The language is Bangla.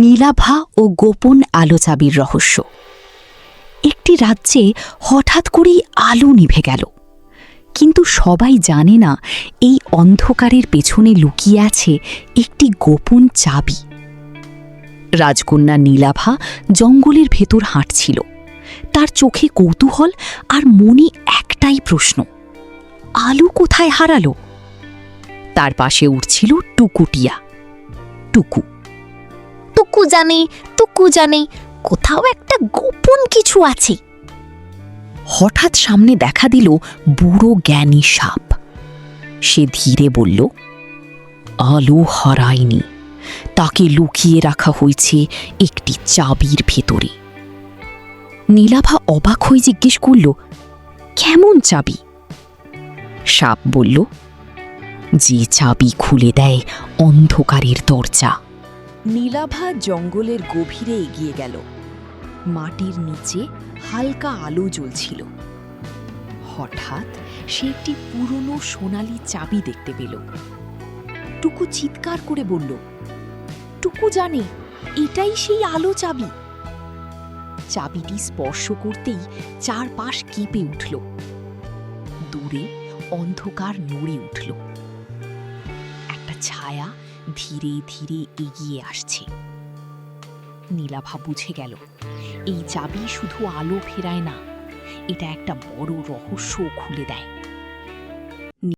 নীলাভা ও গোপন আলো চাবির রহস্য। একটি রাজ্যে হঠাৎ করেই আলো নিভে গেল, কিন্তু সবাই জানে না এই অন্ধকারের পেছনে লুকিয়ে আছে একটি গোপন চাবি। রাজকন্যা নীলাভা জঙ্গলের ভেতর হাঁটছিল। তার চোখে কৌতূহল আর মনে একটাই প্রশ্ন, আলো কোথায় হারালো? তার পাশে উঠছিল টুকুটিয়া। টুকু টুকু জানে কোথাও একটা গোপন কিছু আছে। হঠাৎ সামনে দেখা দিল বুড়ো জ্ঞানী সাপ। সে ধীরে বলল, আলো হারায়নি, তাকে লুকিয়ে রাখা হয়েছে একটি চাবির ভেতরে। নীলাভা অবাক হয়ে জিজ্ঞেস করল, কেমন চাবি? সাপ বলল, যে চাবি খুলে দেয় অন্ধকারের দরজা। নীলাভা জঙ্গলের গভীরে এগিয়ে গেল। মাটির নিচে হালকা আলো জ্বলছিল। হঠাৎ সে একটি পুরনো সোনালি চাবি দেখতে পেল। টুকু চিৎকার করে বলল, টুকু জানে এটাই সেই আলো চাবি। চাবিটি স্পর্শ করতেই চারপাশ কেঁপে উঠল। দূরে অন্ধকার নড়ে উঠল। একটা ছায়া ধীরে ধীরে এগিয়ে আসছে। নীলাভা বুঝে গেল, এই চাবি শুধু আলো ফেরায় না, এটা একটা বড় রহস্য খুলে দেয়।